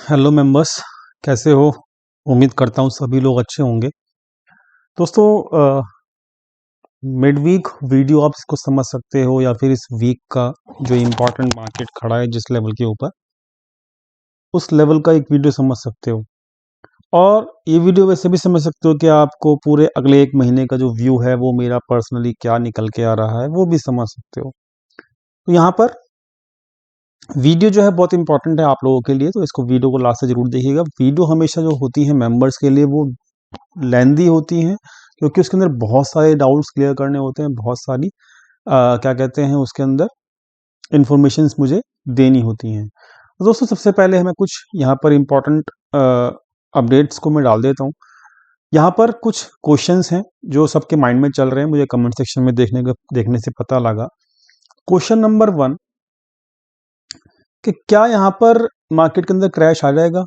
Hello members, कैसे हो? उम्मीद करता हूँ सभी लोग अच्छे होंगे। दोस्तों, मिड वीक वीडियो आप इसको समझ सकते हो या फिर इस वीक का जो इम्पोर्टेंट मार्केट खड़ा है जिस लेवल के ऊपर, उस लेवल का एक वीडियो समझ सकते हो। और ये वीडियो वैसे भी समझ सकते हो कि आपको पूरे अगले एक महीने का जो व्यू है वो मेरा पर्सनली क्या निकल के आ रहा है वो भी समझ सकते हो। तो यहाँ पर वीडियो जो है बहुत इंपॉर्टेंट है आप लोगों के लिए, तो इसको वीडियो को लास्ट से जरूर देखिएगा। वीडियो हमेशा जो होती है मेंबर्स के लिए वो लेंदी होती हैं, क्योंकि उसके अंदर बहुत सारे डाउट्स क्लियर करने होते हैं, बहुत सारी क्या कहते हैं उसके अंदर इंफॉर्मेशंस मुझे देनी होती हैं। तो दोस्तों, सबसे पहले हमें कुछ यहाँ पर इम्पोर्टेंट अपडेट्स को मैं डाल देता हूँ। यहाँ पर कुछ क्वेश्चंस हैं जो सबके माइंड में चल रहे हैं, मुझे कमेंट सेक्शन में देखने से पता लगा। क्वेश्चन नंबर 1 कि क्या यहाँ पर मार्केट के अंदर क्रैश आ जाएगा?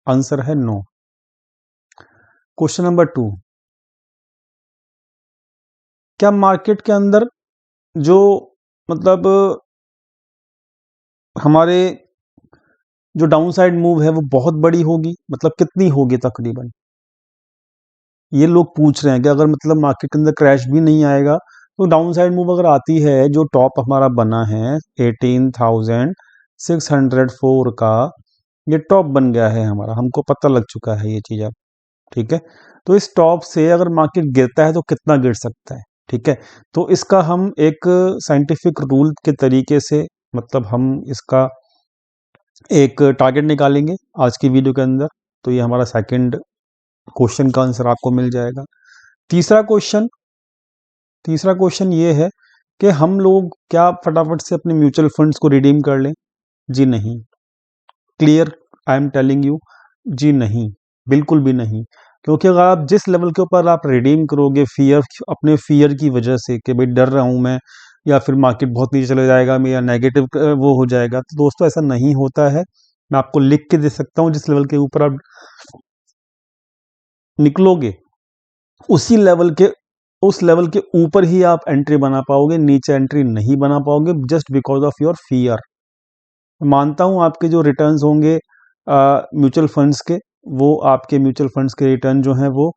आंसर है नो। क्वेश्चन नंबर 2, क्या मार्केट के अंदर जो मतलब हमारे जो डाउन साइड मूव है वो बहुत बड़ी होगी? मतलब कितनी होगी तकरीबन, ये लोग पूछ रहे हैं कि अगर मतलब मार्केट के अंदर क्रैश भी नहीं आएगा तो डाउन साइड मूव अगर आती है, जो टॉप हमारा बना है 18,604 का, ये टॉप बन गया है हमारा, हमको पता लग चुका है ये चीज़ अब। ठीक है, तो इस टॉप से अगर मार्केट गिरता है तो कितना गिर सकता है? ठीक है, तो इसका हम एक साइंटिफिक रूल के तरीके से, मतलब हम इसका एक टारगेट निकालेंगे आज की वीडियो के अंदर। तो ये हमारा सेकंड क्वेश्चन का आंसर आपको मिल जाएगा। तीसरा क्वेश्चन ये है कि हम लोग क्या फटाफट से अपने म्यूचुअल फंड्स को रिडीम कर लें? जी नहीं। Clear, I am telling you, जी नहीं, बिल्कुल भी नहीं। क्योंकि अगर आप जिस लेवल के ऊपर आप रिडीम करोगे फियर, अपने फियर की वजह से कि भाई डर रहा हूं मैं, या फिर मार्केट बहुत नीचे चले जाएगा, मेरा नेगेटिव वो हो जाएगा, तो दोस्तों ऐसा नहीं होता है। मैं आपको लिख के दे सकता हूँ, जिस लेवल के ऊपर आप निकलोगे उसी लेवल के उस लेवल के ऊपर ही आप एंट्री बना पाओगे, नीचे एंट्री नहीं बना पाओगे, just because of your fear. मानता हूं आपके जो रिटर्न्स होंगे म्यूचुअल फंड्स के, वो आपके म्यूचुअल फंड्स के रिटर्न जो हैं वो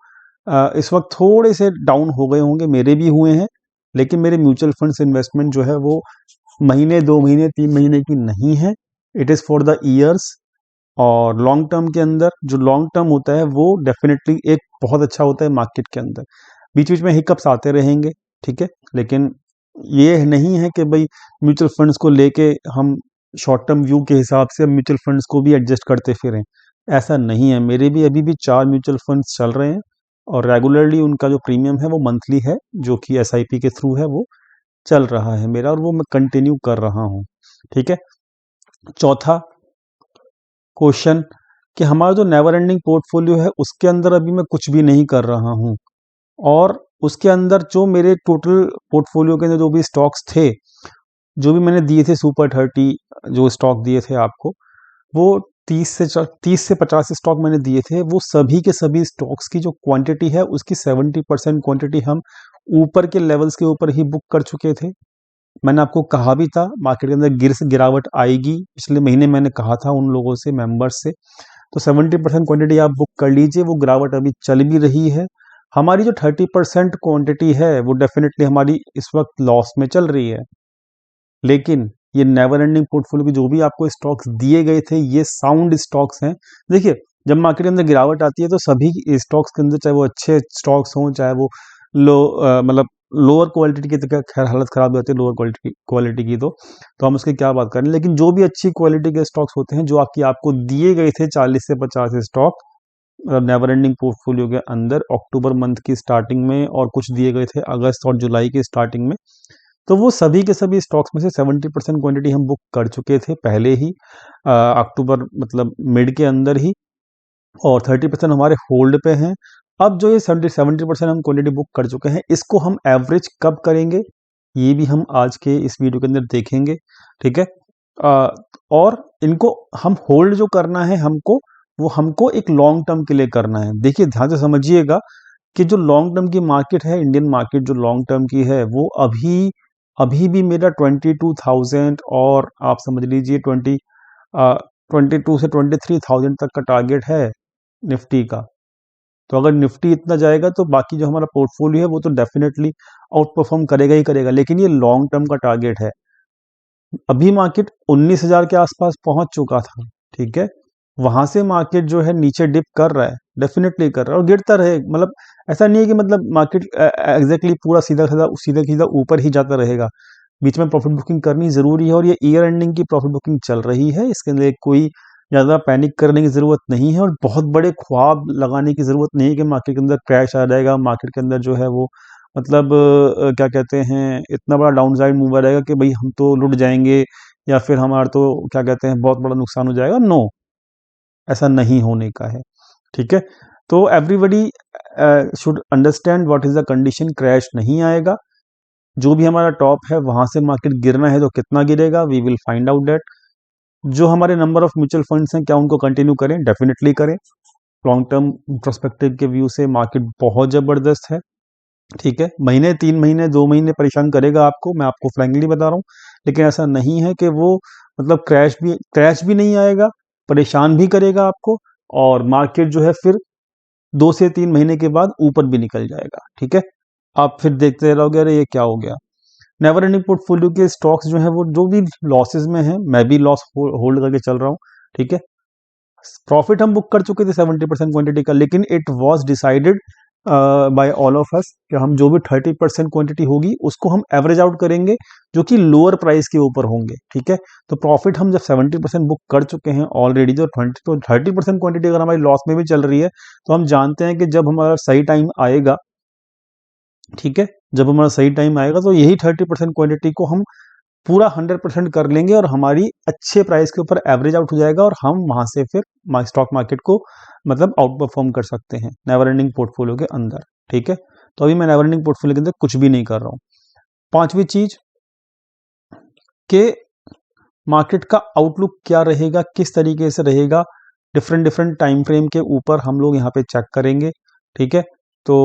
इस वक्त थोड़े से डाउन हो गए होंगे, मेरे भी हुए हैं। लेकिन मेरे म्यूचुअल फंड्स इन्वेस्टमेंट जो है वो महीने, 2 महीने, 3 महीने की नहीं है, it is for the years. और लॉन्ग टर्म के अंदर जो लॉन्ग टर्म होता है वो डेफिनेटली एक बहुत अच्छा होता है मार्केट के अंदर। बीच बीच में हिकअप्स आते रहेंगे, ठीक है, लेकिन ये नहीं है कि भाई म्यूचुअल फंड्स को लेके हम शॉर्ट टर्म व्यू के हिसाब से म्यूचुअल फंड्स को भी एडजस्ट करते फिरें। ऐसा नहीं है, मेरे भी अभी भी 4 म्यूचुअल फंड्स चल रहे हैं और रेगुलरली उनका जो प्रीमियम है वो मंथली है, जो कि एसआईपी के थ्रू है, वो चल रहा है मेरा, और वो मैं कंटिन्यू कर रहा हूँ। ठीक है, चौथा क्वेश्चन कि हमारा जो नेवर एंडिंग पोर्टफोलियो है उसके अंदर अभी मैं कुछ भी नहीं कर रहा हूँ, और उसके अंदर जो मेरे टोटल पोर्टफोलियो के अंदर जो भी स्टॉक्स थे, जो भी मैंने दिए थे सुपर 30 जो स्टॉक दिए थे आपको, वो 30 से 50 स्टॉक मैंने दिए थे, वो सभी के सभी स्टॉक्स की जो क्वांटिटी है उसकी 70% क्वांटिटी हम ऊपर के लेवल्स के ऊपर ही बुक कर चुके थे। मैंने आपको कहा भी था मार्केट के अंदर गिरावट आएगी, पिछले महीने मैंने कहा था उन लोगों से, मेंबर्स से। तो 70% क्वांटिटी आप बुक कर लीजिए, वो गिरावट अभी चल भी रही है। हमारी जो 30% क्वांटिटी है वो डेफिनेटली हमारी इस वक्त लॉस में चल रही है, लेकिन ये नेवर एंडिंग पोर्टफोलियो के जो भी आपको स्टॉक्स दिए गए थे ये साउंड स्टॉक्स हैं। देखिए, जब मार्केट के अंदर गिरावट आती है तो सभी स्टॉक्स के अंदर, चाहे वो अच्छे स्टॉक्स हों चाहे वो लो मतलब लोअर क्वालिटी की, तो क्या खैर हालत खराब हो जाती है लोअर क्वालिटी की, तो हम उसकी क्या बात करें। लेकिन जो भी अच्छी क्वालिटी के स्टॉक्स होते हैं, जो आपको दिए गए थे 40 से 50 स्टॉक नेवर एंडिंग पोर्टफोलियो के अंदर अक्टूबर मंथ की स्टार्टिंग में, और कुछ दिए गए थे अगस्त और जुलाई की स्टार्टिंग में, तो वो सभी के सभी स्टॉक्स में से 70% क्वांटिटी हम बुक कर चुके थे पहले ही, अक्टूबर मतलब मिड के अंदर ही, और 30% हमारे होल्ड पे हैं। अब जो ये 70% हम क्वांटिटी बुक कर चुके हैं, इसको हम एवरेज कब करेंगे ये भी हम आज के इस वीडियो के अंदर देखेंगे। ठीक है, अ, और इनको हम होल्ड जो करना है हमको, वो हमको एक लॉन्ग टर्म के लिए करना है। देखिए, ध्यान से समझिएगा कि जो लॉन्ग टर्म की मार्केट है, इंडियन मार्केट जो लॉन्ग टर्म की है, वो अभी अभी भी मेरा 22,000 और आप समझ लीजिए 22 से 23,000 तक का टारगेट है निफ्टी का। तो अगर निफ्टी इतना जाएगा तो बाकी जो हमारा पोर्टफोलियो है वो तो डेफिनेटली आउट परफॉर्म करेगा ही करेगा, लेकिन ये लॉन्ग टर्म का टारगेट है। अभी मार्केट 19,000 के आसपास पहुंच चुका था, ठीक है। वहां से मार्केट जो है नीचे डिप कर रहा है, डेफिनेटली कर रहा है और गिरता रहे, मतलब ऐसा नहीं है कि मतलब मार्केट एग्जैक्टली पूरा सीधा सीधा सीधा सीधा ऊपर ही जाता रहेगा। बीच में प्रॉफिट बुकिंग करनी जरूरी है और ये ईयर एंडिंग की प्रॉफिट बुकिंग चल रही है, इसके लिए कोई ज़्यादा पैनिक करने की ज़रूरत नहीं है और बहुत बड़े ख्वाब लगाने की ज़रूरत नहीं है कि मार्केट के अंदर क्रैश आ जाएगा, मार्केट के अंदर जो है वो मतलब क्या कहते हैं, इतना बड़ा डाउन साइड मूव आ जाएगा कि भाई हम तो लुट जाएंगे या फिर हमारा तो क्या कहते हैं बहुत बड़ा नुकसान हो जाएगा। नो, ऐसा नहीं होने का है, ठीक है। तो everybody should understand what is the condition, crash नहीं आएगा। जो भी हमारा टॉप है वहां से मार्केट गिरना है तो कितना गिरेगा, we will find out that. जो हमारे नंबर ऑफ म्यूचुअल फंड्स हैं क्या उनको कंटिन्यू करें, डेफिनेटली करें। लॉन्ग टर्म प्रोस्पेक्टिव के व्यू से मार्केट बहुत जबरदस्त है, ठीक है। महीने 3 महीने 2 महीने परेशान करेगा आपको, मैं आपको फ्रैंकली बता रहा हूँ, लेकिन ऐसा नहीं है कि वो मतलब क्रैश भी नहीं आएगा, परेशान भी करेगा आपको और मार्केट जो है फिर 2 से 3 महीने के बाद ऊपर भी निकल जाएगा, ठीक है। आप फिर देखते रहोगे अरे ये क्या हो गया। नेवर एंडिंग पोर्टफोलियो के स्टॉक्स जो है वो जो भी लॉसेस में है, मैं भी लॉस होल्ड करके चल रहा हूँ, ठीक है। प्रॉफिट हम बुक कर चुके थे 70% क्वांटिटी का, लेकिन it was decided by all of us कि हम जो भी 30% क्वांटिटी होगी उसको हम एवरेज आउट करेंगे जो कि लोअर प्राइस के ऊपर होंगे, ठीक है। तो प्रॉफिट हम जब 70% बुक कर चुके हैं ऑलरेडी, तो 30% क्वांटिटी अगर हमारी लॉस में भी चल रही है तो हम जानते हैं कि जब हमारा सही टाइम आएगा, ठीक है, जब हमारा सही टाइम आएगा तो यही 30% क्वांटिटी को हम पूरा 100% कर लेंगे और हमारी अच्छे प्राइस के ऊपर एवरेज आउट हो जाएगा और हम वहां से फिर स्टॉक मार्केट को मतलब आउट परफॉर्म कर सकते हैं नेवर एंडिंग पोर्टफोलियो के अंदर, ठीक है। तो अभी मैं नेवर एंडिंग पोर्टफोलियो के अंदर कुछ भी नहीं कर रहा हूं। पांचवी चीज के मार्केट का आउटलुक क्या रहेगा, किस तरीके से रहेगा, डिफरेंट डिफरेंट टाइम फ्रेम के ऊपर हम लोग यहाँ पे चेक करेंगे, ठीक है। तो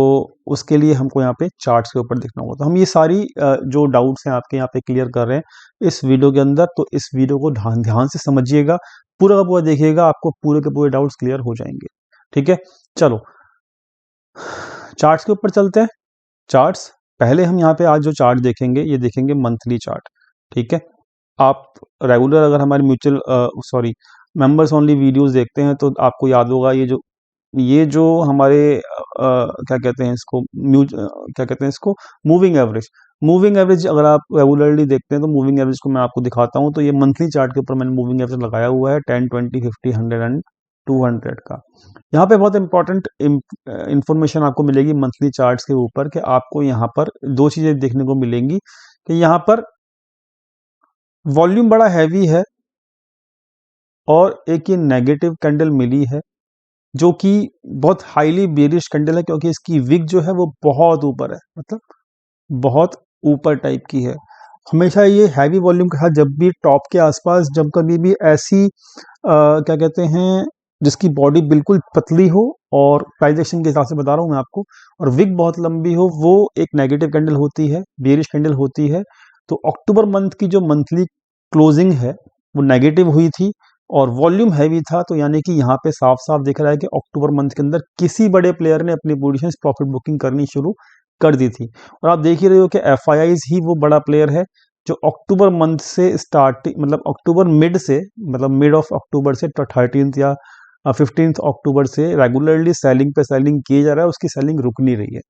उसके लिए हमको यहाँ पे चार्ट्स के ऊपर देखना होगा। तो हम ये सारी जो डाउट्स हैं आपके यहाँ पे क्लियर कर रहे हैं इस वीडियो के अंदर, तो इस वीडियो को ध्यान ध्यान से समझिएगा, पूरा का पूरा देखिएगा, आपको पूरे के पूरे डाउट्स क्लियर हो जाएंगे, ठीक है। चलो चार्ट्स के ऊपर चलते हैं। चार्ट्स पहले हम यहाँ पे आज जो चार्ट देखेंगे ये देखेंगे मंथली चार्ट, ठीक है। आप रेगुलर अगर हमारे मेंबर्स ओनली वीडियोस देखते हैं तो आपको याद होगा ये जो हमारे क्या कहते हैं इसको क्या कहते हैं इसको मूविंग एवरेज अगर आप रेगुलरली देखते हैं तो मूविंग एवरेज को मैं आपको दिखाता हूं। तो ये मंथली चार्ट के ऊपर मैंने मूविंग एवरेज लगाया हुआ है 10, 20, 50, 100 एंड 200 का। यहाँ पे बहुत इंपॉर्टेंट इंफॉर्मेशन आपको मिलेगी मंथली चार्ट्स के ऊपर कि आपको यहाँ पर दो चीजें देखने को मिलेंगी कि यहाँ पर वॉल्यूम बड़ा हैवी है और एक ये नेगेटिव कैंडल मिली है जो कि बहुत हाईली बेरिश कैंडल है, क्योंकि इसकी विक जो है वो बहुत ऊपर है, मतलब बहुत ऊपर टाइप की है। हमेशा ये हैवी वॉल्यूम के साथ जब भी टॉप के आसपास जब कभी भी ऐसी क्या कहते हैं जिसकी बॉडी बिल्कुल पतली हो और प्राइस एक्शन के हिसाब से बता रहा हूँ मैं आपको, और विक बहुत लंबी हो, वो एक नेगेटिव कैंडल होती है, बेरिश कैंडल होती है। तो अक्टूबर मंथ की जो मंथली क्लोजिंग है वो नेगेटिव हुई थी और वॉल्यूम हैवी था, तो यानी कि यहाँ पे साफ साफ दिख रहा है कि अक्टूबर मंथ के अंदर किसी बड़े प्लेयर ने अपनी पोजीशन प्रॉफिट बुकिंग करनी शुरू कर दी थी। और आप देख ही रहे हो कि एफआईआईज ही वो बड़ा प्लेयर है जो अक्टूबर मंथ से मतलब अक्टूबर मिड ऑफ अक्टूबर से 13 या 15 अक्टूबर से रेगुलरली सेलिंग पे सेलिंग किए जा रहा है, उसकी सेलिंग रुक नहीं रही है,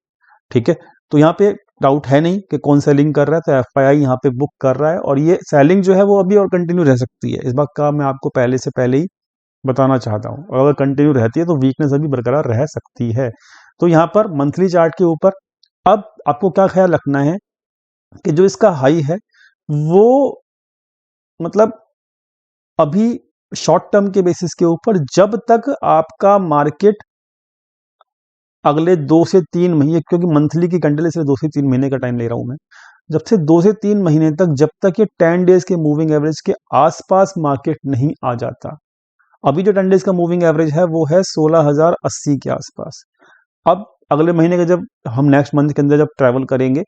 ठीक है। तो यहाँ पे डाउट है नहीं कि कौन सेलिंग कर रहा है, तो एफआईआई यहाँ पे बुक कर रहा है और ये सेलिंग जो है वो अभी और कंटिन्यू रह सकती है, इस बात का मैं आपको पहले से पहले ही बताना चाहता हूँ। और अगर कंटिन्यू रहती है तो वीकनेस अभी बरकरार रह सकती है। तो यहाँ पर मंथली चार्ट के ऊपर अब आपको क्या ख्याल रखना है कि जो इसका हाई है वो मतलब अभी शॉर्ट टर्म के बेसिस के ऊपर जब तक आपका मार्केट अगले 2 से 3 महीने, क्योंकि मंथली की कैंडल इसलिए 2 से 3 महीने का टाइम ले रहा हूं मैं, जब से 2 से 3 महीने तक जब तक ये 10 डेज के मूविंग एवरेज के आसपास मार्केट नहीं आ जाता। अभी जो 10 डेज का मूविंग एवरेज है वो है 16,080 के आसपास। अब अगले महीने का जब हम नेक्स्ट मंथ के अंदर जब ट्रैवल करेंगे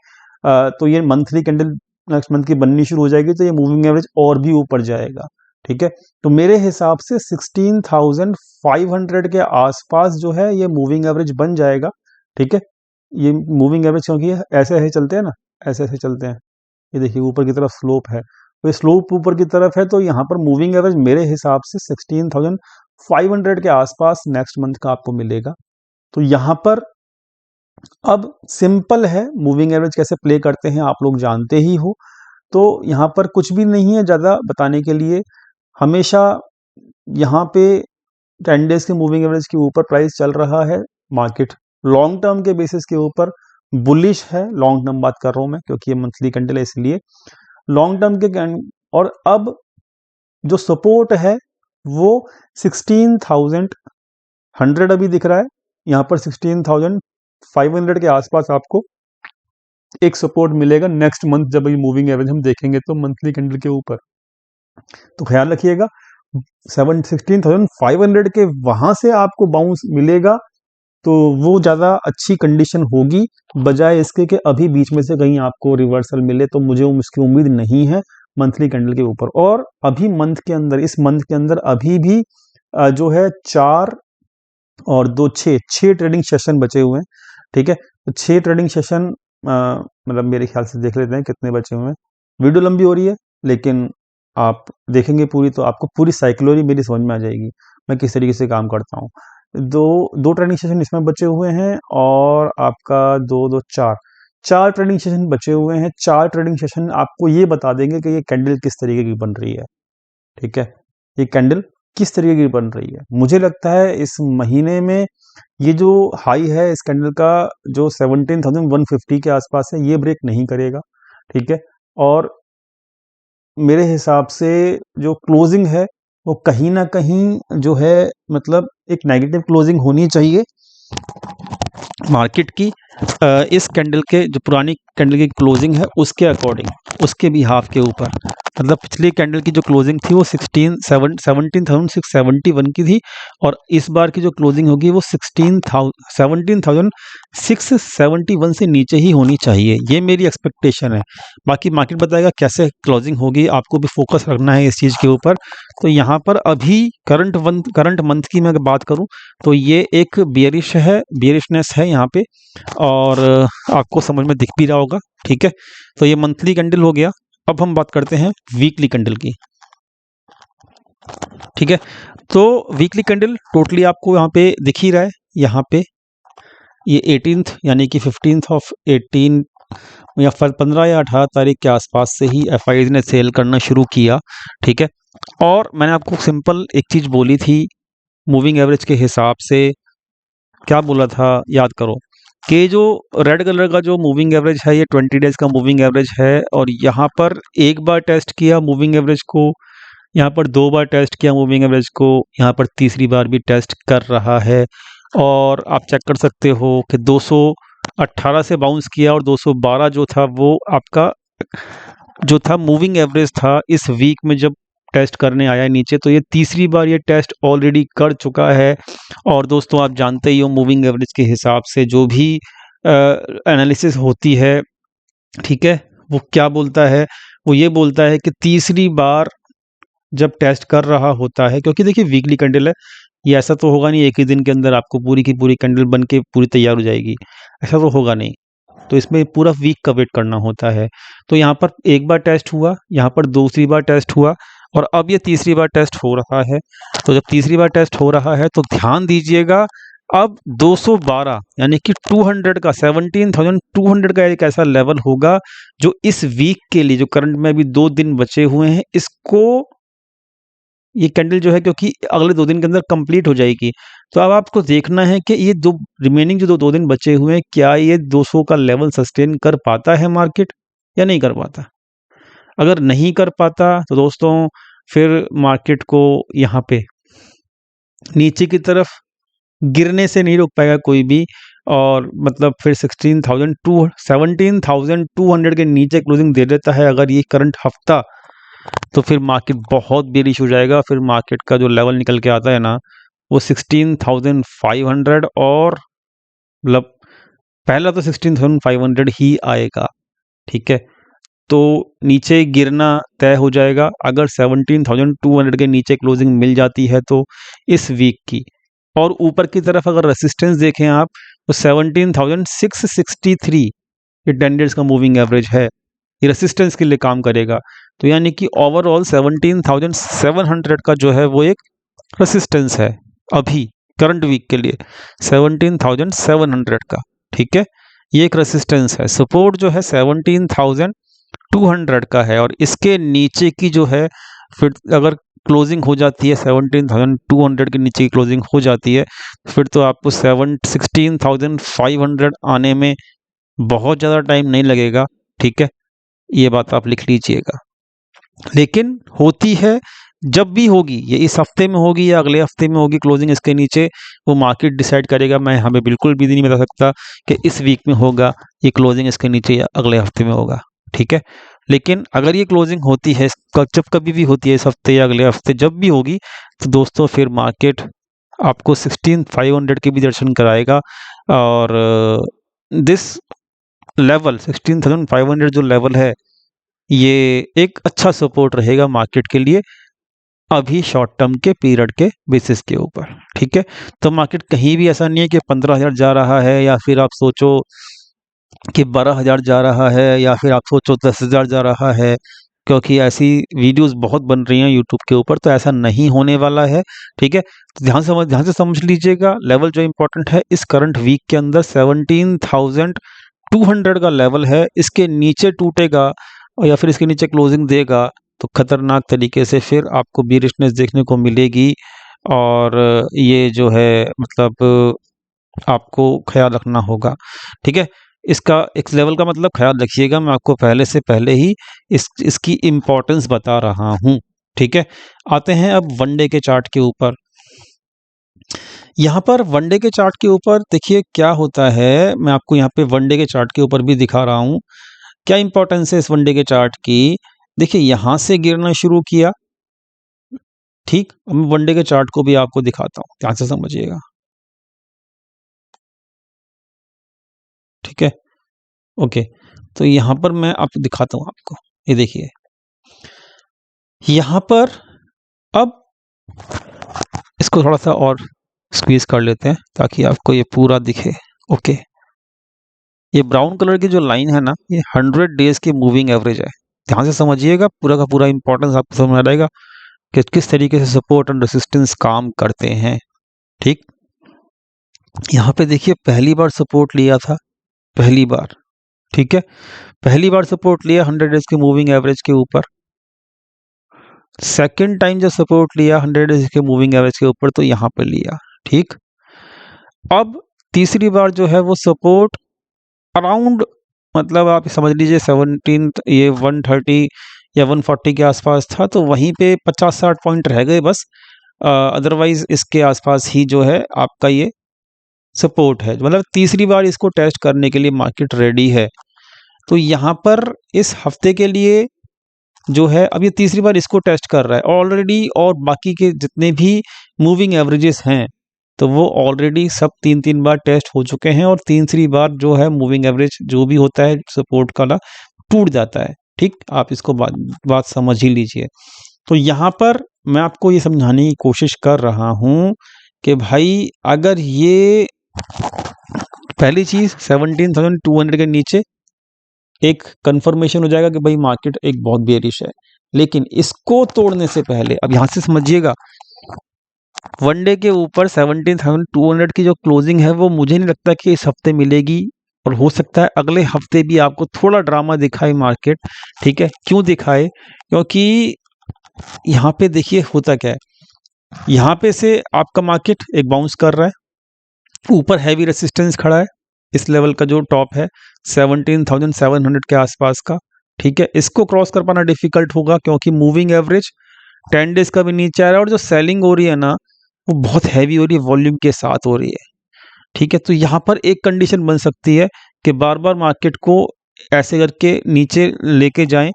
तो ये मंथली कैंडल नेक्स्ट मंथ की बननी शुरू हो जाएगी, तो ये मूविंग एवरेज और भी ऊपर जाएगा। ठीक है। तो मेरे हिसाब से 16,500 के आसपास जो है ये मूविंग एवरेज बन जाएगा। ठीक है, ये मूविंग एवरेज क्योंकि ऐसे ऐसे चलते हैं ना, ऐसे ऐसे चलते हैं, ये देखिए ऊपर की तरफ स्लोप है, तो ये स्लोप ऊपर की तरफ है, तो यहाँ पर मूविंग एवरेज मेरे हिसाब से 16,500 के आसपास नेक्स्ट मंथ का आपको मिलेगा। तो यहाँ पर अब सिंपल है, मूविंग एवरेज कैसे प्ले करते हैं आप लोग जानते ही हो। तो यहाँ पर कुछ भी नहीं है ज़्यादा बताने के लिए। हमेशा यहाँ पे 10 डेज के मूविंग एवरेज के ऊपर प्राइस चल रहा है, मार्केट लॉन्ग टर्म के बेसिस के ऊपर बुलिश है। लॉन्ग टर्म बात कर रहा हूँ मैं क्योंकि ये मंथली कैंडल है इसलिए लॉन्ग टर्म के और अब जो सपोर्ट है वो 16,100 अभी दिख रहा है। यहाँ पर 16,500 के आसपास आपको एक सपोर्ट मिलेगा नेक्स्ट मंथ जब ये मूविंग एवरेज हम देखेंगे तो मंथली कैंडल के ऊपर। तो ख्याल रखिएगा 16,500 के वहां से आपको बाउंस मिलेगा तो वो ज़्यादा अच्छी कंडीशन होगी, बजाय इसके कि अभी बीच में से कहीं आपको रिवर्सल मिले। तो मुझे उसकी उम्मीद नहीं है मंथली कैंडल के ऊपर। और अभी मंथ के अंदर, इस मंथ के अंदर अभी भी जो है 4 और 2 6 ट्रेडिंग सेशन बचे हुए हैं। ठीक है, तो 6 ट्रेडिंग सेशन मतलब मेरे ख्याल से देख लेते हैं कितने बचे हुए हैं। वीडियो लंबी हो रही है लेकिन आप देखेंगे पूरी तो आपको पूरी साइकोलॉजी मेरी समझ में आ जाएगी मैं किस तरीके से काम करता हूँ। दो ट्रेनिंग सेशन इसमें बचे हुए हैं और आपका 2 2 4 ट्रेनिंग सेशन बचे हुए हैं। 4 ट्रेनिंग सेशन आपको ये बता देंगे कि ये कैंडल किस तरीके की बन रही है। ठीक है, ये कैंडल किस तरीके की बन रही है। मुझे लगता है इस महीने में ये जो हाई है इस कैंडल का जो 17,150 के आसपास है ये ब्रेक नहीं करेगा। ठीक है, और मेरे हिसाब से जो क्लोजिंग है वो कहीं ना कहीं जो है मतलब एक नेगेटिव क्लोजिंग होनी चाहिए मार्केट की। इस कैंडल के जो पुरानी कैंडल की क्लोजिंग है उसके अकॉर्डिंग, उसके भी हाफ के ऊपर, मतलब पिछली कैंडल की जो क्लोजिंग थी वो 17,671 की थी और इस बार की जो क्लोजिंग होगी वो 17,671 से नीचे ही होनी चाहिए, ये मेरी एक्सपेक्टेशन है। बाकी मार्केट बताएगा कैसे क्लोजिंग होगी, आपको भी फोकस रखना है इस चीज़ के ऊपर। तो यहाँ पर अभी करंट मंथ की मैं बात करूँ तो ये एक बियरिशनेस है यहाँ पे और आपको समझ में दिख भी रहा होगा। ठीक है, तो ये मंथली कैंडल हो गया। अब हम बात करते हैं वीकली कैंडल की। ठीक है, तो वीकली कैंडल टोटली आपको यहाँ पे दिख ही रहा है। यहाँ पे ये 18th यानी कि 15th ऑफ 18 या 15 या 18 तारीख के आसपास से ही एफआईज ने सेल करना शुरू किया। ठीक है, और मैंने आपको सिंपल एक चीज़ बोली थी मूविंग एवरेज के हिसाब से, क्या बोला था याद करो कि जो रेड कलर का जो मूविंग एवरेज है ये 20 डेज का मूविंग एवरेज है और यहाँ पर एक बार टेस्ट किया मूविंग एवरेज को, यहाँ पर 2 बार टेस्ट किया मूविंग एवरेज को, यहाँ पर तीसरी बार भी टेस्ट कर रहा है। और आप चेक कर सकते हो कि 218 से बाउंस किया और 212 जो था वो आपका जो था मूविंग एवरेज था इस वीक में जब टेस्ट करने आया नीचे। तो ये तीसरी बार ये टेस्ट ऑलरेडी कर चुका है। और दोस्तों आप जानते ही हो मूविंग एवरेज के हिसाब से जो भी एनालिसिस होती है, ठीक है, वो क्या बोलता है, वो ये बोलता है कि तीसरी बार जब टेस्ट कर रहा होता है, क्योंकि देखिए वीकली कैंडल है, ये ऐसा तो होगा नहीं एक ही दिन के अंदर आपको पूरी की पूरी कैंडल बन के पूरी तैयार हो जाएगी, ऐसा तो होगा नहीं। तो इसमें पूरा वीक का वेट करना होता है। तो यहाँ पर एक बार टेस्ट हुआ, यहाँ पर दूसरी बार टेस्ट हुआ और अब ये तीसरी बार टेस्ट हो रहा है। तो जब तीसरी बार टेस्ट हो रहा है तो ध्यान दीजिएगा अब 212 यानी कि 200 का 17,200 का एक ऐसा लेवल होगा जो इस वीक के लिए, जो करंट में अभी 2 दिन बचे हुए हैं, इसको ये कैंडल जो है क्योंकि अगले 2 दिन के अंदर कंप्लीट हो जाएगी। तो अब आपको देखना है कि ये दो रिमेनिंग जो 2 दिन बचे हुए हैं क्या ये 200 का लेवल सस्टेन कर पाता है मार्केट या नहीं कर पाता। अगर नहीं कर पाता तो दोस्तों फिर मार्केट को यहाँ पे नीचे की तरफ गिरने से नहीं रोक पाएगा कोई भी और मतलब फिर 17,200 के नीचे क्लोजिंग दे देता है अगर ये करंट हफ्ता, तो फिर मार्केट बहुत बेरिश हो जाएगा। फिर मार्केट का जो लेवल निकल के आता है ना वो 16,500 और मतलब पहला तो 16,500 ही आएगा। ठीक है, तो नीचे गिरना तय हो जाएगा अगर 17,200 के नीचे क्लोजिंग मिल जाती है तो इस वीक की। और ऊपर की तरफ अगर रेसिस्टेंस देखें आप तो 17,663 ये 10 डेज का मूविंग एवरेज है, ये रेसिस्टेंस के लिए काम करेगा। तो यानी कि ओवरऑल 17,700 का जो है वो एक रेसिस्टेंस है अभी करंट वीक के लिए 17,700 का, ठीक है, ये एक रेसिस्टेंस है। सपोर्ट जो है 17,200 का है और इसके नीचे की जो है फिर अगर क्लोजिंग हो जाती है 17,200 के नीचे की क्लोजिंग हो जाती है फिर तो आपको 16,500 आने में बहुत ज़्यादा टाइम नहीं लगेगा, ठीक है, ये बात आप लिख लीजिएगा। लेकिन होती है जब भी होगी, ये इस हफ्ते में होगी या अगले हफ्ते में होगी क्लोजिंग इसके नीचे, वो मार्केट डिसाइड करेगा। मैं हमें बिल्कुल भी नहीं बता सकता कि इस वीक में होगा ये क्लोजिंग इसके नीचे या अगले हफ्ते में होगा, ठीक है। लेकिन अगर ये क्लोजिंग होती है जब कभी भी होती है इस हफ्ते या अगले हफ्ते जब भी होगी तो दोस्तों फिर मार्केट आपको 16,500 के भी दर्शन कराएगा और दिस लेवल 16,500 जो लेवल है ये एक अच्छा सपोर्ट रहेगा मार्केट के लिए अभी शॉर्ट टर्म के पीरियड के बेसिस के ऊपर, ठीक है। तो मार्केट कहीं भी ऐसा नहीं है कि 15,000 जा रहा है या फिर आप सोचो कि 12,000 जा रहा है या फिर आप सोचो 10,000 जा रहा है, क्योंकि ऐसी वीडियोस बहुत बन रही हैं यूट्यूब के ऊपर, तो ऐसा नहीं होने वाला है, ठीक है। तो ध्यान से समझ लीजिएगा लेवल जो इंपॉर्टेंट है इस करंट वीक के अंदर 17,200 का लेवल है, इसके नीचे टूटेगा और या फिर इसके नीचे क्लोजिंग देगा तो खतरनाक तरीके से फिर आपको बीरिशनेस देखने को मिलेगी और ये जो है मतलब आपको ख्याल रखना होगा, ठीक है। इसका एक लेवल का मतलब ख्याल रखिएगा, मैं आपको पहले से पहले ही इसकी इम्पोर्टेंस बता रहा हूँ, ठीक है। आते हैं अब वनडे के चार्ट के ऊपर। यहाँ पर वनडे के चार्ट के ऊपर देखिए क्या होता है, मैं आपको यहाँ पे वनडे के चार्ट के ऊपर भी दिखा रहा हूँ क्या इंपॉर्टेंस है इस वनडे के चार्ट की। देखिए यहाँ से गिरना शुरू किया, ठीक, अब मैं वनडे के चार्ट को भी आपको दिखाता हूँ, ध्यान से समझिएगा, ठीक है, ओके। तो यहाँ पर मैं आपको दिखाता हूँ आपको, ये देखिए यहाँ पर अब इसको थोड़ा सा और स्क्वीज कर लेते हैं ताकि आपको ये पूरा दिखे, ओके। ये ब्राउन कलर की जो लाइन है ना ये 100 डेज की मूविंग एवरेज है, ध्यान से समझिएगा, पूरा का पूरा इंपॉर्टेंस आपको समझ आ जाएगा कि किस तरीके से सपोर्ट एंड रेसिस्टेंस काम करते हैं, ठीक। यहाँ पे देखिए पहली बार सपोर्ट लिया था, पहली बार, ठीक है, पहली बार सपोर्ट लिया 100 डेज की मूविंग एवरेज के ऊपर। सेकंड टाइम जब सपोर्ट लिया 100 डेज के मूविंग एवरेज के ऊपर तो यहाँ पे लिया, ठीक। अब तीसरी बार जो है वो सपोर्ट अराउंड मतलब आप समझ लीजिए 17 ये 130 या 140 के आसपास था, तो वहीं पे 50-60 पॉइंट रह गए बस, अदरवाइज इसके आसपास ही जो है आपका ये सपोर्ट है, मतलब तीसरी बार इसको टेस्ट करने के लिए मार्केट रेडी है। तो यहाँ पर इस हफ्ते के लिए जो है अब ये तीसरी बार इसको टेस्ट कर रहा है ऑलरेडी, और बाकी के जितने भी मूविंग एवरेजेस हैं तो वो ऑलरेडी सब 3-3 बार टेस्ट हो चुके हैं और तीसरी बार जो है मूविंग एवरेज जो भी होता है सपोर्ट का ना टूट जाता है, ठीक। आप इसको बात समझ ही लीजिए। तो यहाँ पर मैं आपको ये समझाने की कोशिश कर रहा हूँ कि भाई अगर ये पहली चीज 17,200 के नीचे एक कंफर्मेशन हो जाएगा कि भाई मार्केट एक बहुत बेरिश है, लेकिन इसको तोड़ने से पहले अब यहां से समझिएगा वनडे के ऊपर 17,200 की जो क्लोजिंग है वो मुझे नहीं लगता कि इस हफ्ते मिलेगी और हो सकता है अगले हफ्ते भी आपको थोड़ा ड्रामा दिखाए मार्केट, ठीक है। क्यों दिखाए, क्योंकि यहाँ पे देखिए होता क्या है, यहाँ पे से आपका मार्केट एक बाउंस कर रहा है, ऊपर हैवी रेसिस्टेंस खड़ा है, इस लेवल का जो टॉप है 17,700 के आसपास का, ठीक है। इसको क्रॉस कर पाना डिफिकल्ट होगा क्योंकि मूविंग एवरेज 10 डेज का भी नीचे आ रहा है और जो सेलिंग हो रही है ना वो बहुत हैवी हो रही है, वॉल्यूम के साथ हो रही है, ठीक है। तो यहाँ पर एक कंडीशन बन सकती है कि बार बार मार्केट को ऐसे करके नीचे लेके जाएं,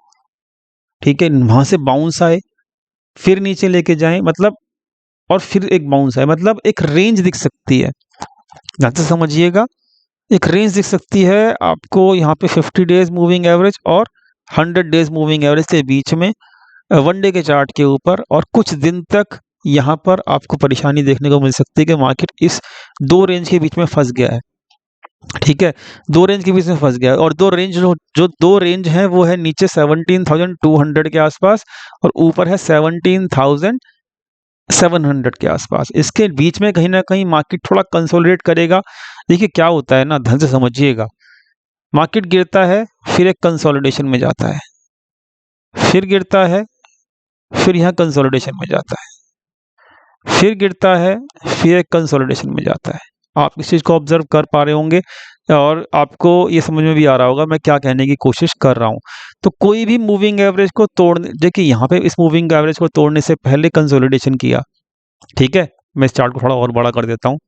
ठीक है, वहां से बाउंस आए फिर नीचे लेके जाएं, मतलब और फिर एक बाउंस आए, मतलब एक रेंज दिख सकती है, ध्यान से समझिएगा, एक रेंज दिख सकती है आपको यहाँ पे 50 डेज मूविंग एवरेज और 100 डेज मूविंग एवरेज के बीच में, 1 डे के चार्ट के ऊपर, और कुछ दिन तक यहाँ पर आपको परेशानी देखने को मिल सकती है कि मार्केट इस 2 रेंज के बीच में फंस गया है। ठीक है, 2 रेंज के बीच में फंस गया है, और 2 रेंज जो 2 रेंज है वो है नीचे 17,200 के आसपास और ऊपर है 17,700 के आसपास। इसके बीच में कहीं ना कहीं मार्केट थोड़ा कंसोलिडेट करेगा। देखिए क्या होता है ना, ध्यान से समझिएगा। मार्केट गिरता है, फिर एक कंसोलिडेशन में जाता है, फिर गिरता है, फिर यहाँ कंसोलिडेशन में जाता है, फिर गिरता है, फिर एक कंसोलिडेशन में जाता है। आप इस चीज़ को ऑब्जर्व कर पा रहे होंगे और आपको ये समझ में भी आ रहा होगा मैं क्या कहने की कोशिश कर रहा हूँ। तो कोई भी मूविंग एवरेज को तोड़ने, देखिए यहाँ पे इस मूविंग एवरेज को तोड़ने से पहले कंसोलिडेशन किया। ठीक है, मैं इस चार्ट को थोड़ा और बड़ा कर देता हूँ,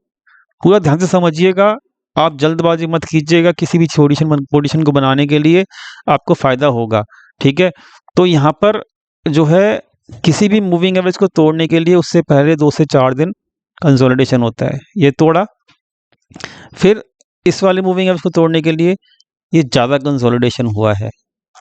पूरा ध्यान से समझिएगा। आप जल्दबाजी मत कीजिएगा किसी भी पोजीशन को बनाने के लिए, आपको फायदा होगा। ठीक है, तो यहाँ पर जो है किसी भी मूविंग एवरेज को तोड़ने के लिए उससे पहले 2 से 4 दिन कंसोलिडेशन होता है। ये तोड़ा, फिर इस वाले मूविंग एवरेज को तोड़ने के लिए ये ज़्यादा कंसोलिडेशन हुआ है।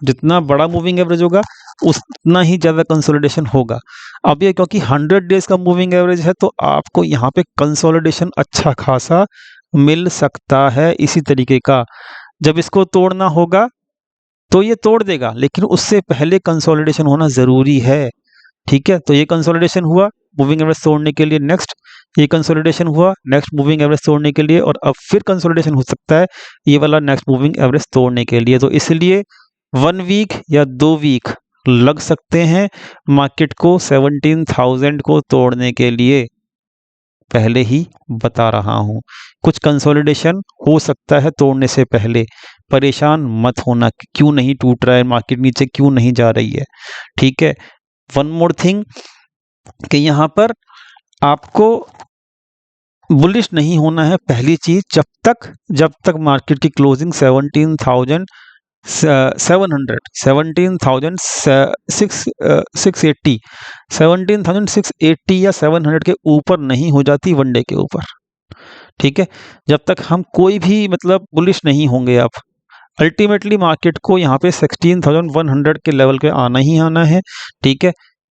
जितना बड़ा मूविंग एवरेज होगा उतना ही ज़्यादा कंसोलिडेशन होगा। अब ये क्योंकि 100 डेज का मूविंग एवरेज है तो आपको यहाँ पे कंसोलिडेशन अच्छा खासा मिल सकता है इसी तरीके का। जब इसको तोड़ना होगा तो ये तोड़ देगा, लेकिन उससे पहले कंसोलिडेशन होना ज़रूरी है। ठीक है, तो ये कंसोलिडेशन हुआ मूविंग एवरेज तोड़ने के लिए, नेक्स्ट ये कंसोलिडेशन हुआ नेक्स्ट मूविंग एवरेज तोड़ने के लिए, और अब फिर कंसोलिडेशन हो सकता है ये वाला नेक्स्ट मूविंग एवरेज तोड़ने के लिए। तो इसलिए 1 वीक या 2 वीक लग सकते हैं मार्केट को 17,000 को तोड़ने के लिए, पहले ही बता रहा हूं। कुछ कंसोलिडेशन हो सकता है तोड़ने से पहले, परेशान मत होना कि क्यों नहीं टूट रहा है मार्केट, नीचे क्यों नहीं जा रही है। ठीक है, वन मोर थिंग कि यहाँ पर आपको बुलिश नहीं होना है। पहली चीज, जब तक मार्केट की क्लोजिंग 17,680 या 700 के ऊपर नहीं हो जाती 1 डे के ऊपर। ठीक है, जब तक हम कोई भी मतलब बुलिश नहीं होंगे आप, अल्टीमेटली मार्केट को यहाँ पे 16,100 के लेवल पे आना ही आना है। ठीक है,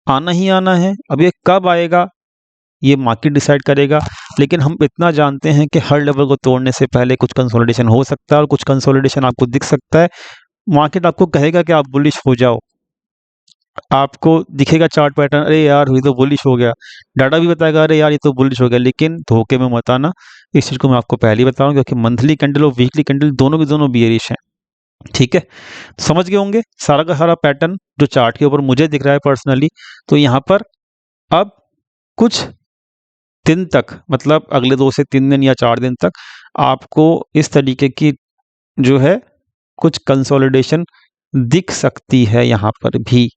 आना ही आना है। अब ये कब आएगा ये मार्केट डिसाइड करेगा, लेकिन हम इतना जानते हैं कि हर लेवल को तोड़ने से पहले कुछ कंसोलिडेशन हो सकता है और कुछ कंसोलिडेशन आपको दिख सकता है। मार्केट आपको कहेगा कि आप बुलिश हो जाओ, आपको दिखेगा चार्ट पैटर्न, अरे यार ये तो बुलिश हो गया, डाटा भी बताएगा अरे यार ये तो बुलिश हो गया, लेकिन धोखे में मत आना। इस चीज़ को मैं आपको पहले ही बता रहा हूँ क्योंकि मंथली कैंडल और वीकली कैंडल दोनों के दोनों बियरिश हैं। ठीक है, समझ गए होंगे सारा का सारा पैटर्न जो चार्ट के ऊपर मुझे दिख रहा है पर्सनली। तो यहाँ पर अब कुछ दिन तक, मतलब अगले 2 से 3 दिन या 4 दिन तक आपको इस तरीके की जो है कुछ कंसोलिडेशन दिख सकती है यहाँ पर भी।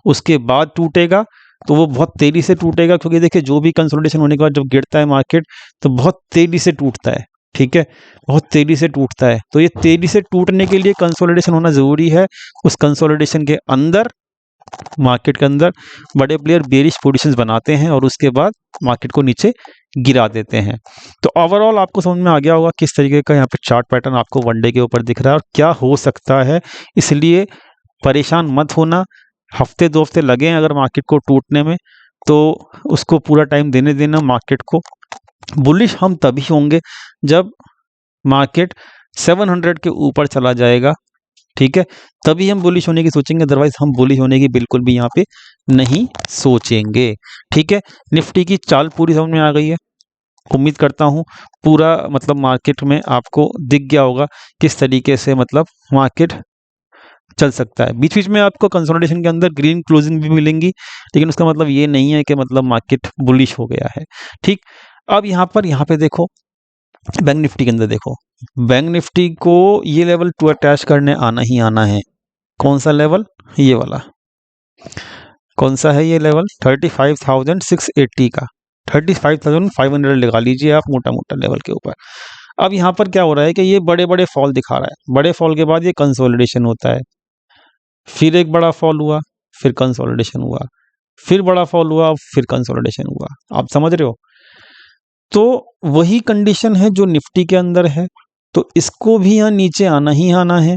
उसके बाद टूटेगा तो वो बहुत तेजी से टूटेगा, क्योंकि देखिए जो भी कंसोलिडेशन होने के बाद जब गिरता है मार्केट तो बहुत तेजी से टूटता है। ठीक है, बहुत तेजी से टूटता है। तो ये तेजी से टूटने के लिए कंसोलिडेशन होना जरूरी है। उस कंसोलिडेशन के अंदर मार्केट के अंदर बड़े प्लेयर बेरिश पोजीशंस बनाते हैं और उसके बाद मार्केट को नीचे गिरा देते हैं। तो ओवरऑल आपको समझ में आ गया होगा किस तरीके का यहाँ पे चार्ट पैटर्न आपको 1 डे के ऊपर दिख रहा है और क्या हो सकता है। इसलिए परेशान मत होना। हफ्ते 2 हफ्ते लगे हैं अगर मार्केट को टूटने में तो उसको पूरा टाइम देने देना मार्केट को। बुलिश हम तभी होंगे जब मार्केट 700 के ऊपर चला जाएगा। ठीक है, तभी हम बुलिश होने की सोचेंगे, अदरवाइज हम बुलिश होने की बिल्कुल भी यहाँ पे नहीं सोचेंगे। ठीक है, निफ्टी की चाल पूरी समझ में आ गई है। उम्मीद करता हूँ पूरा मतलब मार्केट में आपको दिख गया होगा किस तरीके से मतलब मार्केट चल सकता है। बीच बीच में आपको कंसोलिडेशन के अंदर ग्रीन क्लोजिंग भी मिलेंगी, लेकिन उसका मतलब ये नहीं है कि मतलब मार्केट बुलिश हो गया है। ठीक, अब यहाँ पे देखो बैंक निफ्टी के अंदर देखो, बैंक निफ्टी को ये लेवल टू अटैच करने आना ही आना है। कौन सा लेवल? ये वाला। कौन सा है ये लेवल? 35,680 का, 35,500 लगा लीजिए आप मोटा मोटा लेवल के ऊपर। अब यहाँ पर क्या हो रहा है कि ये बड़े बड़े फॉल दिखा रहा है, बड़े फॉल के बाद ये कंसोलिडेशन होता है, फिर एक बड़ा फॉल हुआ, फिर कंसोलिडेशन हुआ, फिर बड़ा फॉल हुआ, फिर कंसोलिडेशन हुआ। आप समझ रहे हो? तो वही कंडीशन है जो निफ्टी के अंदर है, तो इसको भी यहाँ नीचे आना ही आना है।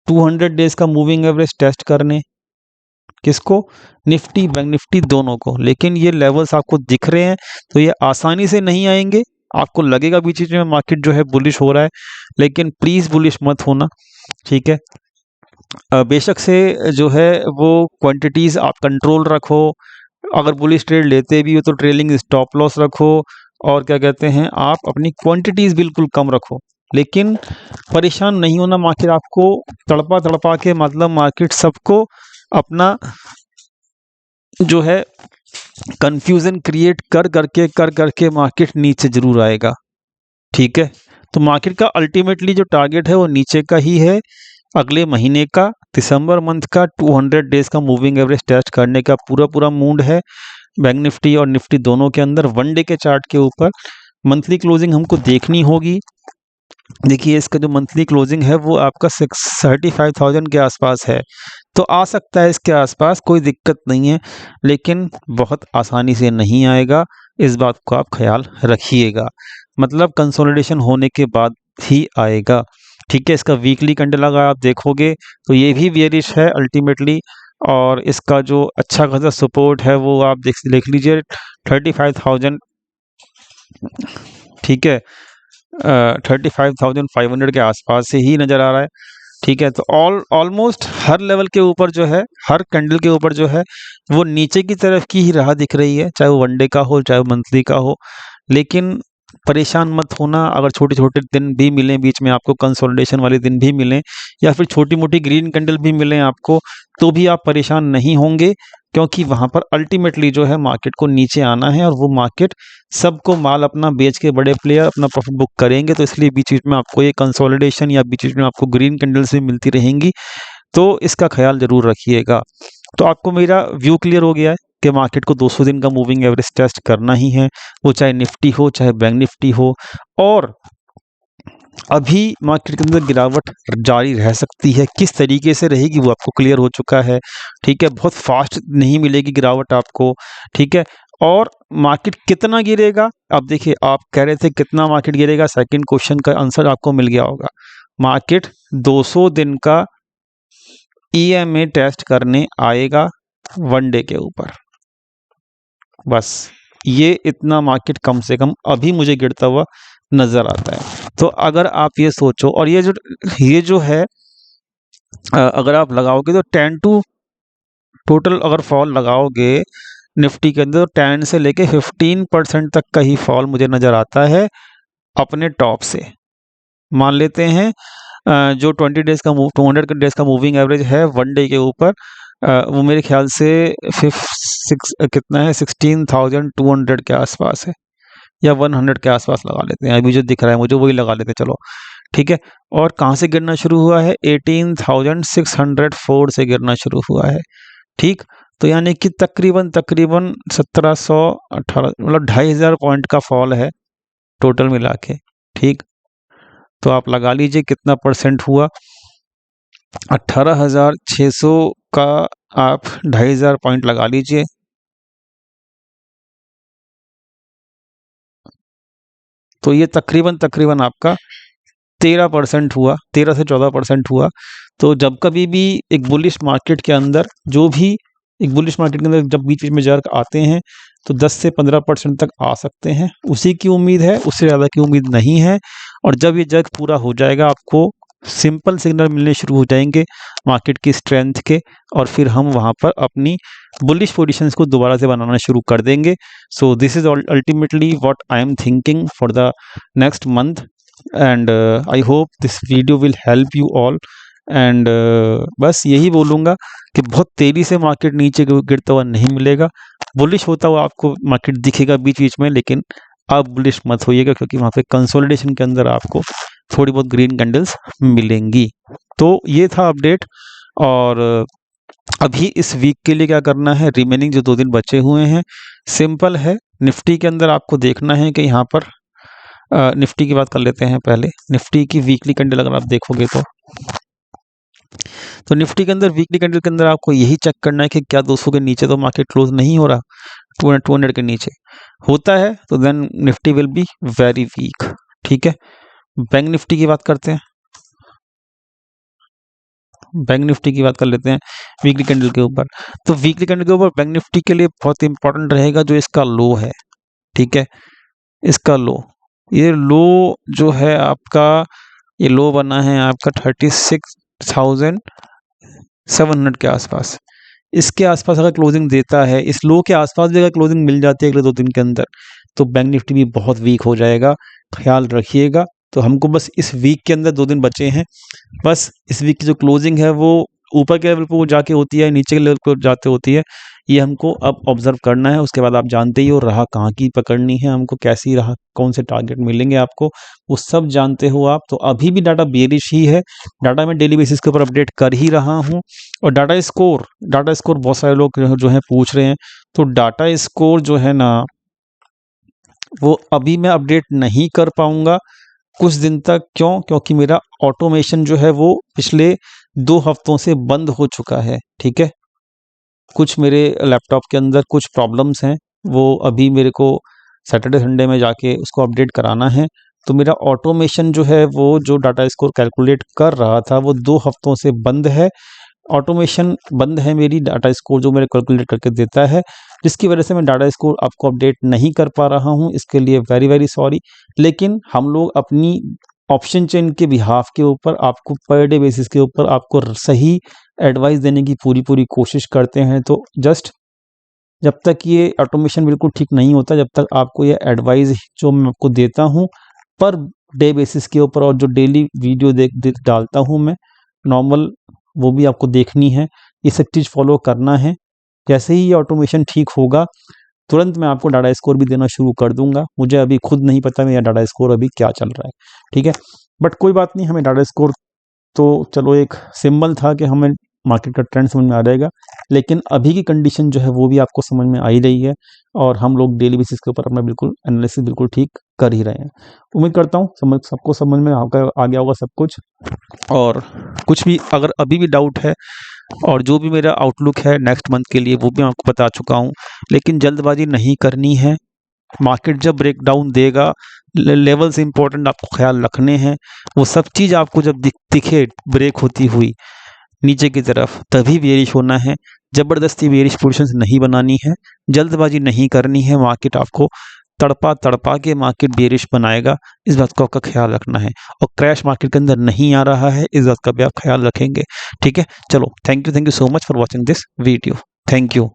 200 डेज का मूविंग एवरेज टेस्ट करने, किसको? निफ्टी बैंक निफ्टी दोनों को। लेकिन ये लेवल्स आपको दिख रहे हैं तो ये आसानी से नहीं आएंगे, आपको लगेगा बीच बीच में मार्केट जो है बुलिश हो रहा है, लेकिन प्लीज बुलिश मत होना, ठीक है। बेशक से जो है वो क्वांटिटीज आप कंट्रोल रखो, अगर बुलिश ट्रेड लेते भी हो तो ट्रेलिंग स्टॉप लॉस रखो, और क्या कहते हैं आप अपनी क्वांटिटीज बिल्कुल कम रखो, लेकिन परेशान नहीं होना। मार्केट आपको तड़पा तड़पा के, मतलब मार्केट सबको अपना जो है कंफ्यूजन क्रिएट कर करके मार्केट नीचे जरूर आएगा, ठीक है। तो मार्केट का अल्टीमेटली जो टारगेट है वो नीचे का ही है। अगले महीने का दिसंबर मंथ का 200 डेज का मूविंग एवरेज टेस्ट करने का पूरा मूड है बैंक निफ्टी और निफ्टी दोनों के अंदर। वन डे के चार्ट के ऊपर मंथली क्लोजिंग हमको देखनी होगी। देखिए इसका जो मंथली क्लोजिंग है वो आपका 35,000 के आसपास है, तो आ सकता है इसके आसपास, कोई दिक्कत नहीं है, लेकिन बहुत आसानी से नहीं आएगा, इस बात को आप ख्याल रखिएगा। मतलब कंसोलिडेशन होने के बाद ही आएगा, ठीक है। इसका वीकली कैंडल अगर आप देखोगे तो ये भी बेयरिश है अल्टीमेटली, और इसका जो अच्छा खासा सपोर्ट है वो आप देख लीजिए 35,000, ठीक है, 35,500 के आसपास से ही नज़र आ रहा है, ठीक है। तो ऑलमोस्ट हर लेवल के ऊपर जो है, हर कैंडल के ऊपर जो है वो नीचे की तरफ की ही राह दिख रही है, चाहे वो वनडे का हो चाहे वो मंथली का हो। लेकिन परेशान मत होना, अगर छोटे छोटे दिन भी मिलें बीच में आपको, कंसोलिडेशन वाले दिन भी मिलें, या फिर छोटी मोटी ग्रीन कैंडल भी मिलें आपको, तो भी आप परेशान नहीं होंगे, क्योंकि वहां पर अल्टीमेटली जो है मार्केट को नीचे आना है, और वो मार्केट सबको माल अपना बेच के बड़े प्लेयर अपना प्रॉफिट बुक करेंगे। तो इसलिए बीच बीच में आपको ये कंसोलिडेशन या बीच बीच में आपको ग्रीन कैंडल्स भी मिलती रहेंगी, तो इसका ख्याल जरूर रखिएगा। तो आपको मेरा व्यू क्लियर हो गया है कि मार्केट को 200 दिन का मूविंग एवरेज टेस्ट करना ही है, वो चाहे निफ्टी हो चाहे बैंक निफ्टी हो। और अभी मार्केट के अंदर गिरावट जारी रह सकती है, किस तरीके से रहेगी वो आपको क्लियर हो चुका है, ठीक है। बहुत फास्ट नहीं मिलेगी गिरावट आपको, ठीक है। और मार्केट कितना गिरेगा, अब देखिए आप कह रहे थे कितना मार्केट गिरेगा, सेकंड क्वेश्चन का आंसर आपको मिल गया होगा। मार्केट 200 दिन का ईएमए टेस्ट करने आएगा वन डे के ऊपर, बस ये इतना मार्केट कम से कम अभी मुझे गिरता हुआ नजर आता है। तो अगर आप ये सोचो, और ये जो है अगर आप लगाओगे तो 10 टू टोटल अगर फॉल लगाओगे निफ्टी के अंदर, तो 10 से लेके 15% तक का ही फॉल मुझे नजर आता है अपने टॉप से। मान लेते हैं जो 200 डेज का मूविंग एवरेज है वन डे के ऊपर, वो मेरे ख्याल से कितना है, 16,200 के आसपास है, या 100 के आसपास लगा लेते हैं, अभी जो दिख रहा है मुझे वही लगा लेते हैं, चलो ठीक है। और कहाँ से गिरना शुरू हुआ है, 18,604 से गिरना शुरू हुआ है, ठीक। तो यानी कि तकरीबन 1718, मतलब 2,500 पॉइंट का फॉल है टोटल मिला के, ठीक। तो आप लगा लीजिए कितना परसेंट हुआ, 18,600 का आप 2,500 पॉइंट लगा लीजिए, तो ये तकरीबन आपका 13% हुआ, 13 से 14% हुआ। तो जब कभी भी एक बुलिश मार्केट के अंदर, जो भी एक बुलिश मार्केट के अंदर जब बीच बीच में जर्क आते हैं तो 10 से 15% तक आ सकते हैं, उसी की उम्मीद है, उससे ज़्यादा की उम्मीद नहीं है। और जब ये जर्क पूरा हो जाएगा आपको सिंपल सिग्नल मिलने शुरू हो जाएंगे मार्केट की स्ट्रेंथ के, और फिर हम वहाँ पर अपनी बुलिश पोजीशंस को दोबारा से बनाना शुरू कर देंगे। So this is ultimately what I am thinking for the next month, and I hope this video will help you all. And बस यही बोलूँगा कि बहुत तेज़ी से मार्केट नीचे गिरता हुआ नहीं मिलेगा, बुलिश होता हुआ आपको मार्केट दिखेगा बीच बीच में, लेकिन आप बुलिश मत होइएगा, क्योंकि वहाँ पे कंसोलिडेशन के अंदर आपको थोड़ी बहुत ग्रीन कैंडल्स मिलेंगी। तो ये था अपडेट। और अभी इस वीक के लिए क्या करना है, रिमेनिंग जो 2 दिन बचे हुए हैं, सिंपल है। निफ्टी के अंदर आपको देखना है कि यहाँ पर निफ्टी की बात कर लेते हैं पहले। निफ्टी की वीकली कैंडल अगर आप देखोगे तो निफ्टी के अंदर वीकली कैंडल के अंदर आपको यही चेक करना है कि क्या 200 के नीचे तो मार्केट क्लोज नहीं हो रहा, 200 के नीचे होता है तो then Nifty will be very weak, ठीक है। बैंक निफ्टी की बात करते हैं। बैंक निफ्टी की बात कर लेते हैं वीकली कैंडल के ऊपर। तो वीकली कैंडल के ऊपर बैंक निफ्टी के लिए बहुत इंपॉर्टेंट रहेगा जो इसका लो है, ठीक है, इसका लो, ये लो जो है आपका, ये लो बना है आपका 36,700 के आसपास। इसके आसपास अगर क्लोजिंग देता है, इस लो के आसपास भी अगर क्लोजिंग मिल जाती है अगले 2 दिन के अंदर, तो बैंक निफ्टी भी बहुत वीक हो जाएगा, ख्याल रखिएगा। तो हमको बस इस वीक के अंदर 2 दिन बचे हैं, बस इस वीक की जो क्लोजिंग है वो ऊपर के लेवल पे वो जाके होती है, नीचे के लेवल पे जाते होती है, ये हमको अब ऑब्जर्व करना है। उसके बाद आप जानते ही हो राह कहाँ की पकड़नी है हमको, कैसी राह, कौन से टारगेट मिलेंगे आपको, वो सब जानते हो आप। तो अभी भी डाटा बेरिश ही है, डाटा मैं डेली बेसिस के ऊपर अपडेट कर ही रहा हूँ। और डाटा स्कोर बहुत सारे लोग जो है पूछ रहे हैं, तो डाटा स्कोर जो है ना वो अभी मैं अपडेट नहीं कर पाऊंगा कुछ दिन तक। क्यों? क्योंकि मेरा ऑटोमेशन जो है वो पिछले 2 हफ्तों से बंद हो चुका है, ठीक है। कुछ मेरे लैपटॉप के अंदर कुछ प्रॉब्लम्स हैं, वो अभी मेरे को सैटरडे संडे में जाके उसको अपडेट कराना है। तो मेरा ऑटोमेशन जो है वो जो डाटा स्कोर कैलकुलेट कर रहा था वो 2 हफ्तों से बंद है। ऑटोमेशन बंद है, मेरी डाटा स्कोर जो मेरे कैलकुलेट करके देता है, जिसकी वजह से मैं डाटा स्कोर आपको अपडेट नहीं कर पा रहा हूँ। इसके लिए वेरी वेरी सॉरी। लेकिन हम लोग अपनी ऑप्शन चेन के बिहाफ के ऊपर आपको पर डे बेसिस के ऊपर आपको सही एडवाइस देने की पूरी कोशिश करते हैं। तो जस्ट जब तक ये ऑटोमेशन बिल्कुल ठीक नहीं होता, जब तक आपको ये एडवाइस जो मैं आपको देता हूँ पर डे बेसिस के ऊपर, और जो डेली वीडियो डालता हूँ मैं नॉर्मल, वो भी आपको देखनी है, ये सब चीज़ फॉलो करना है। जैसे ही ये ऑटोमेशन ठीक होगा तुरंत मैं आपको डाटा स्कोर भी देना शुरू कर दूंगा। मुझे अभी खुद नहीं पता मेरा डाटा स्कोर अभी क्या चल रहा है, ठीक है, बट कोई बात नहीं, हमें डाटा स्कोर तो चलो एक सिंबल था कि हमें मार्केट का ट्रेंड समझ में आ जाएगा, लेकिन अभी की कंडीशन जो है वो भी आपको समझ में आ ही रही है, और हम लोग डेली बेसिस के ऊपर अपना बिल्कुल एनालिसिस बिल्कुल ठीक कर ही रहे हैं। उम्मीद करता हूँ सबको समझ में आ गया होगा सब कुछ। और कुछ भी अगर अभी भी डाउट है, और जो भी मेरा आउटलुक है नेक्स्ट मंथ के लिए वो भी मैं आपको बता चुका हूँ, लेकिन जल्दबाजी नहीं करनी है। मार्केट जब ब्रेकडाउन देगा, लेवल्स इंपॉर्टेंट आपको ख्याल रखने हैं, वो सब चीज़ आपको जब दिखे ब्रेक होती हुई नीचे की तरफ, तभी बेरिश होना है। ज़बरदस्ती बेरिश पोजीशंस नहीं बनानी है, जल्दबाजी नहीं करनी है। मार्केट आपको तड़पा के मार्केट बेरिश बनाएगा, इस बात को आपका ख्याल रखना है। और क्रैश मार्केट के अंदर नहीं आ रहा है, इस बात का भी आप ख्याल रखेंगे, ठीक है। चलो, thank you so much for watching this video. Thank you.